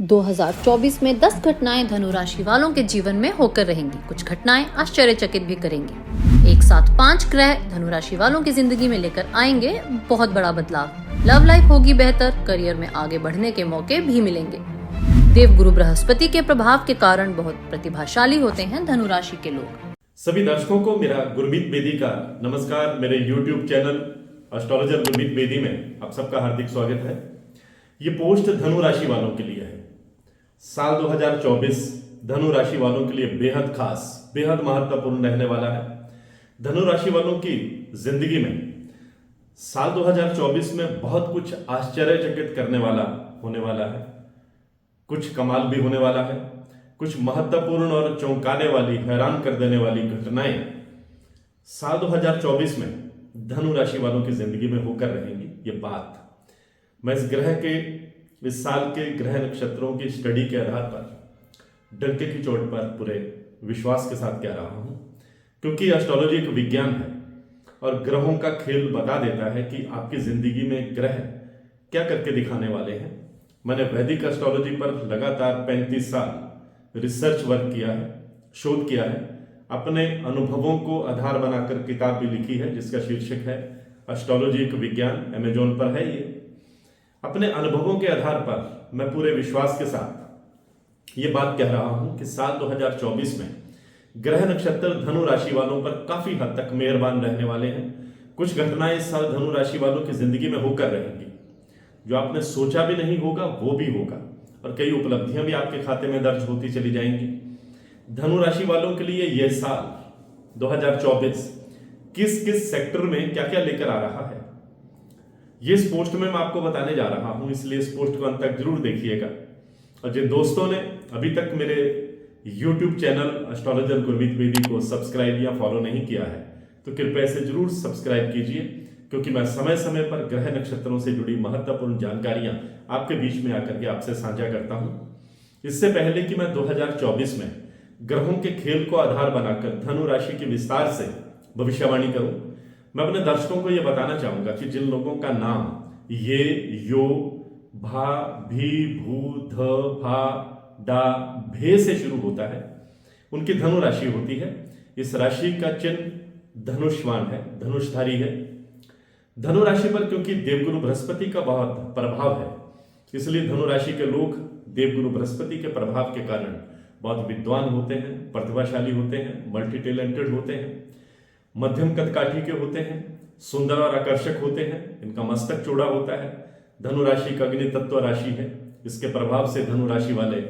2024 में 10 घटनाएं धनु राशि वालों के जीवन में होकर रहेंगी। कुछ घटनाएं आश्चर्यचकित भी करेंगी। एक साथ 5 ग्रह धनु राशि वालों की जिंदगी में लेकर आएंगे बहुत बड़ा बदलाव। लव लाइफ होगी बेहतर, करियर में आगे बढ़ने के मौके भी मिलेंगे। देवगुरु बृहस्पति के प्रभाव के कारण बहुत प्रतिभाशाली होते हैं धनु राशि के लोग। सभी दर्शकों को मेरा गुरमीत बेदी का नमस्कार। मेरे YouTube channel astrologer Gurmeet Bedi में आप सबका हार्दिक स्वागत है। ये पोस्ट धनु राशि वालों के लिए है। साल 2024 धनु राशि वालों के लिए बेहद खास, बेहद महत्वपूर्ण रहने वाला है। धनु राशि वालों की जिंदगी में साल 2024 में बहुत कुछ आश्चर्यचकित करने वाला होने वाला है। कुछ कमाल भी होने वाला है। कुछ महत्वपूर्ण और चौंकाने वाली, हैरान कर देने वाली घटनाएं साल 2024 में धनु राशि वालों की जिंदगी में होकर रहेंगी। ये बात मैं इस साल के ग्रह नक्षत्रों की स्टडी के आधार पर डंके की चोट पर पूरे विश्वास के साथ कह रहा हूं, क्योंकि एस्ट्रोलॉजी एक विज्ञान है और ग्रहों का खेल बता देता है कि आपकी जिंदगी में ग्रह क्या करके दिखाने वाले हैं। मैंने वैदिक एस्ट्रोलॉजी पर लगातार 35 साल रिसर्च वर्क किया है, शोध किया है। अपने अनुभवों को आधार बनाकर किताब भी लिखी है जिसका शीर्षक है एस्ट्रोलॉजी एक विज्ञान। अमेजोन पर है ये। अपने अनुभवों के आधार पर मैं पूरे विश्वास के साथ ये बात कह रहा हूं कि साल 2024 में ग्रह नक्षत्र धनु राशि वालों पर काफी हद तक मेहरबान रहने वाले हैं। कुछ घटनाएं इस साल धनु राशि वालों की जिंदगी में होकर रहेंगी। जो आपने सोचा भी नहीं होगा वो भी होगा और कई उपलब्धियां भी आपके खाते में दर्ज होती चली जाएंगी। धनु राशि वालों के लिए यह साल 2024 किस किस सेक्टर में क्या क्या लेकर आ रहा है, ये इस पोस्ट में मैं आपको बताने जा रहा हूं, इसलिए इस पोस्ट को अंत तक जरूर देखिएगा। और जिन दोस्तों ने अभी तक मेरे YouTube channel astrologer Gurmeet Bedi को सब्सक्राइब या फॉलो नहीं किया है तो कृपया इसे जरूर सब्सक्राइब कीजिए, क्योंकि मैं समय समय पर ग्रह नक्षत्रों से जुड़ी महत्वपूर्ण जानकारियां आपके बीच में आकर के आपसे साझा करता हूं। इससे पहले कि मैं 2024 में ग्रहों के खेल को आधार बनाकर धनु राशि के विस्तार से भविष्यवाणी करूं, मैं अपने दर्शकों को यह बताना चाहूंगा कि जिन लोगों का नाम ये, यो, भा, भी, भू, ध, भा, डा, भे से शुरू होता है, उनकी धनु राशि होती है। इस राशि का चिन्ह धनुष्वान है, धनुषधारी है। धनु राशि पर क्योंकि देवगुरु बृहस्पति का बहुत प्रभाव है, इसलिए धनु राशि के लोग देवगुरु बृहस्पति के प्रभाव के कारण बहुत विद्वान होते हैं, प्रतिभाशाली होते हैं, मल्टी टैलेंटेड होते हैं, मध्यम कदकाठी के होते हैं, सुंदर और आकर्षक होते हैं। इनका मस्तक चौड़ा होता है। धनु राशि का अग्नि तत्व राशि है। इसके प्रभाव से धनु राशि वाले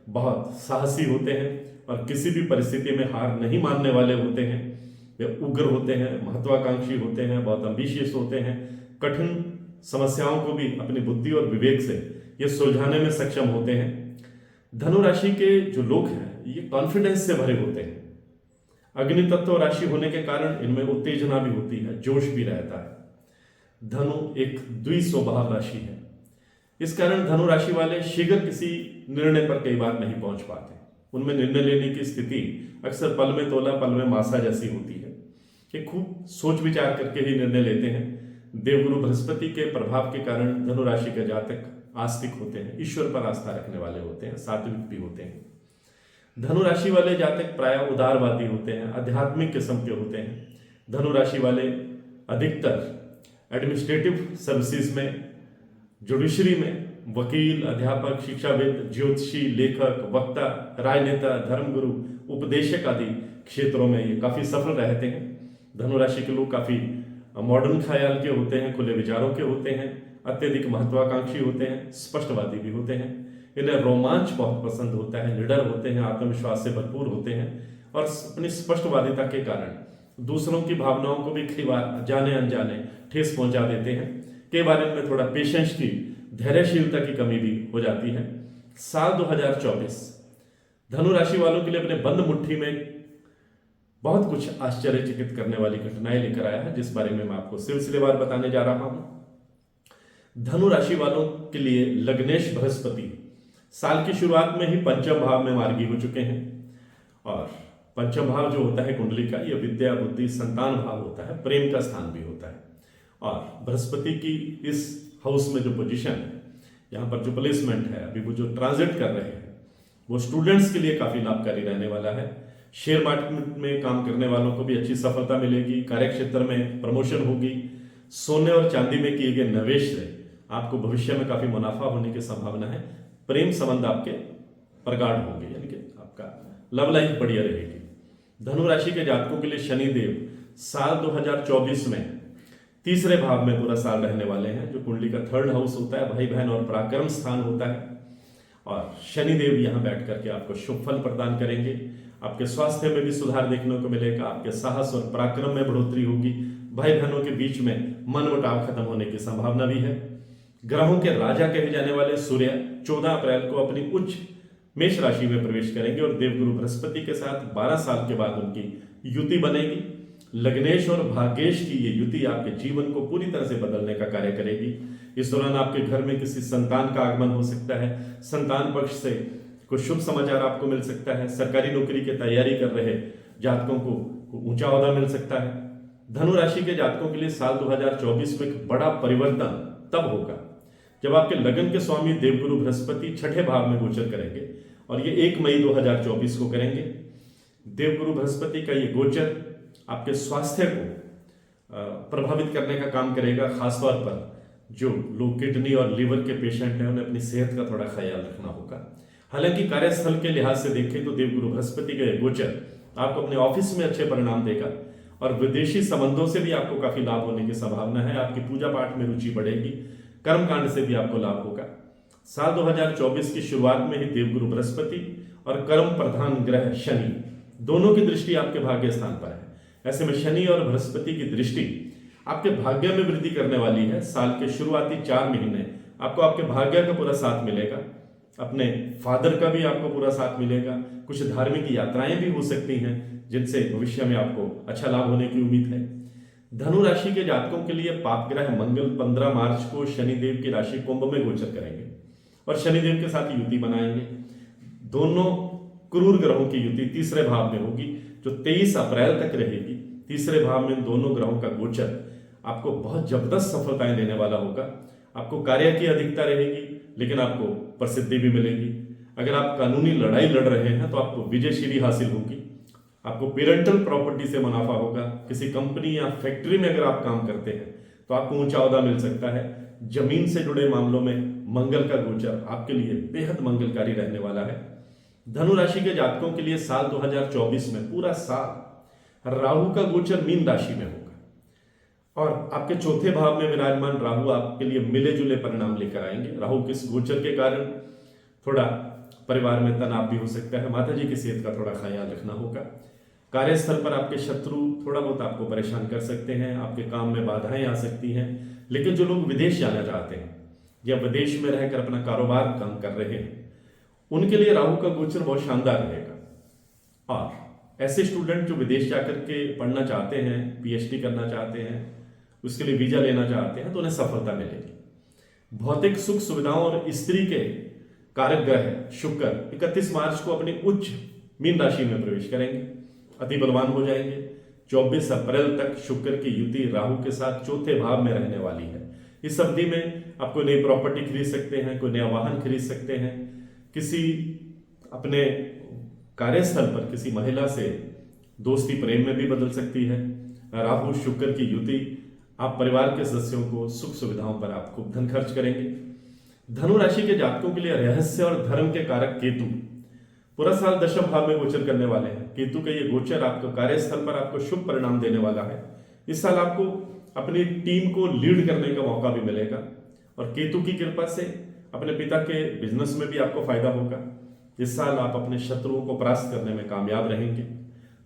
बहुत साहसी होते हैं और किसी भी परिस्थिति में हार नहीं मानने वाले होते हैं। वे उग्र होते हैं, महत्वाकांक्षी होते हैं, बहुत एम्बिशियस होते हैं। कठिन समस्याओं को भी अपनी बुद्धि और विवेक से ये सुलझाने में सक्षम होते हैं। धनु राशि के जो लोग हैं ये कॉन्फिडेंस से भरे होते हैं। अग्नि तत्व राशि होने के कारण इनमें उत्तेजना भी होती है, जोश भी रहता है। धनु एक द्विस्वभाव राशि है। इस कारण धनु राशि वाले शीघ्र किसी निर्णय पर कई बार नहीं पहुंच पाते। उनमें निर्णय लेने की स्थिति अक्सर पल में तोला पल में मासा जैसी होती है। ये खूब सोच विचार करके ही निर्णय लेते हैं। देवगुरु बृहस्पति के प्रभाव के कारण धनु राशि के जातक आस्तिक होते हैं, ईश्वर पर आस्था रखने वाले होते हैं, सात्विक भी होते हैं। धनु राशि वाले जातक प्रायः उदारवादी होते हैं, आध्यात्मिक किस्म के होते हैं। धनु राशि वाले अधिकतर एडमिनिस्ट्रेटिव सर्विसेज में, जुडिशरी में वकील, अध्यापक, शिक्षाविद, ज्योतिषी, लेखक, वक्ता, राजनेता, धर्मगुरु, उपदेशक आदि क्षेत्रों में ये काफी सफल रहते हैं। धनु राशि के लोग काफी मॉडर्न ख्याल के होते हैं, खुले विचारों के होते हैं, अत्यधिक महत्वाकांक्षी होते हैं, स्पष्टवादी भी होते हैं। इन्हें रोमांच बहुत पसंद होता है, निडर होते हैं, आत्मविश्वास से भरपूर होते हैं और अपनी स्पष्टवादिता के कारण दूसरों की भावनाओं को भी कई बार जाने अनजाने ठेस पहुंचा देते हैं। कई बार इनमें थोड़ा पेशेंस की, धैर्यशीलता की कमी भी हो जाती है। साल 2024 धनु राशि वालों के लिए अपने बंद मुट्ठी में बहुत कुछ आश्चर्यचकित करने वाली घटनाएं लेकर आया है, जिस बारे में मैं आपको सिलसिलेवार बताने जा रहा हूं। धनु राशि वालों के लिए लग्नेश बृहस्पति साल की शुरुआत में ही पंचम भाव में मार्गी हो चुके हैं। और पंचम भाव जो होता है कुंडली का, यह विद्या, बुद्धि, संतान भाव होता है, प्रेम का स्थान भी होता है। और बृहस्पति की इस हाउस में जो पोजीशन है यहाँ पर जो प्लेसमेंट है, अभी वो जो ट्रांजिट कर रहे हैं, वो स्टूडेंट्स के लिए काफी लाभकारी रहने वाला है। शेयर मार्केट में काम करने वालों को भी अच्छी सफलता मिलेगी, कार्य क्षेत्र में प्रमोशन होगी, सोने और चांदी में किए गए निवेश से आपको भविष्य में काफी मुनाफा होने की संभावना है। प्रेम संबंध आपके प्रगाढ़ होंगे, यानी कि आपका लव लाइफ बढ़िया रहेगी। धनु राशि के जातकों के लिए शनिदेव साल 2024 में तीसरे भाव में पूरा साल रहने वाले हैं, जो कुंडली का थर्ड हाउस होता है, भाई बहन और पराक्रम स्थान होता है। और शनिदेव यहाँ बैठ करके आपको शुभ फल प्रदान करेंगे। आपके स्वास्थ्य में भी सुधार देखने को मिलेगा, आपके साहस और पराक्रम में बढ़ोतरी होगी, भाई बहनों के बीच में मनमुटाव खत्म होने की संभावना भी है। ग्रहों के राजा कहे जाने वाले सूर्य 14 अप्रैल को अपनी उच्च मेष राशि में प्रवेश करेंगे और देवगुरु बृहस्पति के साथ 12 साल के बाद उनकी युति बनेगी। लग्नेश और भाग्येश की ये युति आपके जीवन को पूरी तरह से बदलने का कार्य करेगी। इस दौरान आपके घर में किसी संतान का आगमन हो सकता है, संतान पक्ष से कुछ शुभ समाचार आपको मिल सकता है। सरकारी नौकरी की तैयारी कर रहे जातकों को ऊंचा ओहदा मिल सकता है। धनु राशि के जातकों के लिए साल 2024 में एक बड़ा परिवर्तन तब होगा जब आपके लगन के स्वामी देवगुरु बृहस्पति छठे भाव में गोचर करेंगे, और ये 1 मई 2024 को करेंगे। देवगुरु बृहस्पति का ये गोचर आपके स्वास्थ्य को प्रभावित करने का काम करेगा। खासतौर पर जो लोग किडनी और लीवर के पेशेंट हैं, उन्हें अपनी सेहत का थोड़ा ख्याल रखना होगा। हालांकि कार्यस्थल के लिहाज से देखें तो देवगुरु बृहस्पति का गोचर आपको अपने ऑफिस में अच्छे परिणाम देगा और विदेशी संबंधों से भी आपको काफी लाभ होने की संभावना है। आपकी पूजा पाठ में रुचि बढ़ेगी, कर्मकांड से भी आपको लाभ होगा। साल 2024 की शुरुआत में ही देवगुरु बृहस्पति और कर्म प्रधान ग्रह शनि दोनों की दृष्टि आपके भाग्य स्थान पर है। ऐसे में शनि और बृहस्पति की दृष्टि आपके भाग्य में वृद्धि करने वाली है। साल के शुरुआती 4 महीने आपको आपके भाग्य का पूरा साथ मिलेगा, अपने फादर का भी आपको पूरा साथ मिलेगा। कुछ धार्मिक यात्राएं भी हो सकती हैं जिनसे भविष्य में आपको अच्छा लाभ होने की उम्मीद है। धनु राशि के जातकों के लिए पाप ग्रह मंगल 15 मार्च को शनिदेव की राशि कुंभ में गोचर करेंगे और शनिदेव के साथ युति बनाएंगे। दोनों क्रूर ग्रहों की युति तीसरे भाव में होगी, जो 23 अप्रैल तक रहेगी। तीसरे भाव में दोनों ग्रहों का गोचर आपको बहुत जबरदस्त सफलताएं देने वाला होगा। आपको कार्य की अधिकता रहेगी, लेकिन आपको प्रसिद्धि भी मिलेगी। अगर आप कानूनी लड़ाई लड़ रहे हैं तो आपको विजयश्री हासिल होगी। आपको पेरेंटल प्रॉपर्टी से मुनाफा होगा। किसी कंपनी या फैक्ट्री में अगर आप काम करते हैं तो आपको ऊंचा ओहदा मिल सकता है। जमीन से जुड़े मामलों में मंगल का गोचर आपके लिए बेहद मंगलकारी रहने वाला है। धनु राशि के जातकों के लिए साल 2024 में पूरा साल राहु का गोचर मीन राशि में होगा और आपके चौथे भाव में विराजमान राहु आपके लिए मिले जुले परिणाम लेकर आएंगे। राहु के इस गोचर के कारण थोड़ा परिवार में तनाव भी हो सकता है। माता जी की सेहत का थोड़ा ख्याल रखना होगा। कार्यस्थल पर आपके शत्रु थोड़ा बहुत आपको परेशान कर सकते हैं, आपके काम में बाधाएं आ सकती हैं। लेकिन जो लोग विदेश जाना चाहते हैं या विदेश में रहकर अपना कारोबार काम कर रहे हैं, उनके लिए राहु का गोचर बहुत शानदार रहेगा। और ऐसे स्टूडेंट जो विदेश जाकर के पढ़ना चाहते हैं, पीएचडी करना चाहते हैं, उसके लिए वीजा लेना चाहते हैं, तो उन्हें सफलता मिलेगी। भौतिक सुख सुविधाओं और स्त्री के कारक ग्रह शुक्र 31 मार्च को अपनी उच्च मीन राशि में प्रवेश करेंगे, अति बलवान हो जाएंगे। 24 अप्रैल तक शुक्र की युति राहु के साथ चौथे भाव में रहने वाली है। इस अवधि में आप कोई नई प्रॉपर्टी खरीद सकते हैं, कोई नया वाहन खरीद सकते हैं, किसी अपने कार्यस्थल पर किसी महिला से दोस्ती प्रेम में भी बदल सकती है। राहु शुक्र की युति आप परिवार के सदस्यों को सुख सुविधाओं पर आप खूब धन खर्च करेंगे। धनु राशि के जातकों के लिए रहस्य और धर्म के कारक केतु पूरा साल दशम भाव में गोचर करने वाले हैं। केतु का ये गोचर आपको कार्यस्थल पर आपको शुभ परिणाम देने वाला है। इस साल आपको अपनी टीम को लीड करने का मौका भी मिलेगा और केतु की कृपा से अपने पिता के बिजनेस में भी आपको फायदा होगा। इस साल आप अपने शत्रुओं को परास्त करने में कामयाब रहेंगे।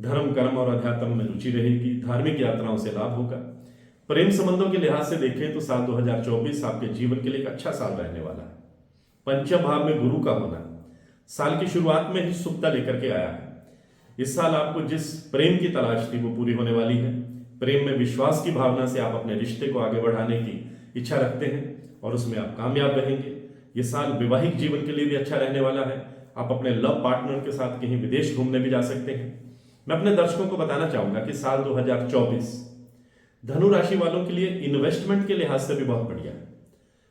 धर्म कर्म और अध्यात्म में रुचि रहेगी। धार्मिक यात्राओं से लाभ होगा। प्रेम संबंधों के लिहाज से देखें तो साल 2024 आपके जीवन के लिए एक अच्छा साल रहने वाला है। पंचम भाव में गुरु का होना साल की शुरुआत में ही शुभता लेकर के आया है। इस साल आपको जिस प्रेम की तलाश थी वो पूरी होने वाली है। प्रेम में विश्वास की भावना से आप अपने रिश्ते को आगे बढ़ाने की इच्छा रखते हैं और उसमें आप कामयाब रहेंगे। ये साल वैवाहिक जीवन के लिए भी अच्छा रहने वाला है। आप अपने लव पार्टनर के साथ कहीं विदेश घूमने भी जा सकते हैं। मैं अपने दर्शकों को बताना चाहूंगा कि साल 2024 धनु राशि वालों के लिए इन्वेस्टमेंट के लिहाज से भी बहुत बढ़िया है।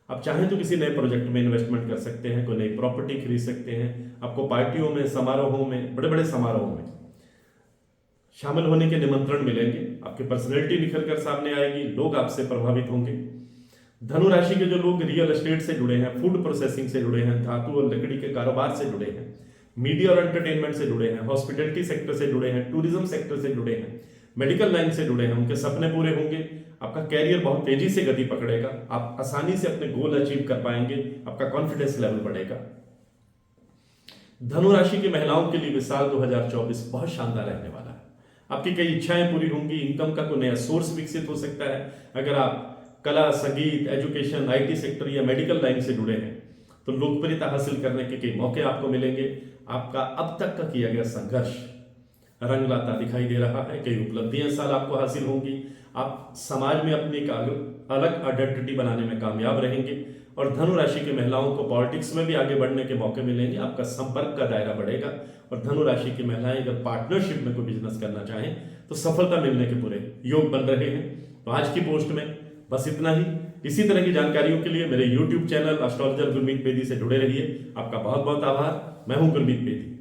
आप चाहें तो किसी नए प्रोजेक्ट में इन्वेस्टमेंट कर सकते हैं, कोई नई प्रॉपर्टी खरीद सकते हैं। आपको पार्टियों में, समारोहों में, बड़े बड़े समारोहों में शामिल होने के निमंत्रण मिलेंगे। आपकी पर्सनैलिटी निखर कर सामने आएगी, लोग आपसे प्रभावित होंगे। धनु राशि के जो लोग रियल एस्टेट से जुड़े हैं, फूड प्रोसेसिंग से जुड़े हैं, धातु और लकड़ी के कारोबार से जुड़े हैं, मीडिया और एंटरटेनमेंट से जुड़े हैं, हॉस्पिटैलिटी सेक्टर से जुड़े हैं, टूरिज्म सेक्टर से जुड़े हैं, मेडिकल लाइन से जुड़े हैं, उनके सपने पूरे होंगे। आपका कैरियर बहुत तेजी से गति पकड़ेगा, आप आसानी से अपने गोल अचीव कर पाएंगे, आपका कॉन्फिडेंस लेवल बढ़ेगा। धनु राशि की महिलाओं के लिए भी साल 2024 बहुत शानदार रहने वाला है। आपकी कई इच्छाएं पूरी होंगी, इनकम का कोई नया सोर्स विकसित हो सकता है। अगर आप कला, संगीत, एजुकेशन, आईटी सेक्टर या मेडिकल लाइन से जुड़े हैं तो लोकप्रियता हासिल करने के कई मौके आपको मिलेंगे। आपका अब तक का किया गया संघर्ष रंग लाता दिखाई दे रहा है, कई उपलब्धियां इस साल आपको हासिल होंगी। आप समाज में अपनी एक अलग आइडेंटिटी बनाने में कामयाब रहेंगे। और धनु राशि की महिलाओं को पॉलिटिक्स में भी आगे बढ़ने के मौके मिलेंगे, आपका संपर्क का दायरा बढ़ेगा। और धनु राशि की महिलाएं अगर पार्टनरशिप में कोई बिजनेस करना चाहें तो सफलता मिलने के पूरे योग बन रहे हैं। तो आज की पोस्ट में बस इतना ही। इसी तरह की जानकारियों के लिए मेरे YouTube channel astrologer Gurmeet Bedi से जुड़े रहिए। आपका बहुत बहुत आभार। मैं हूं गुरमीत बेदी।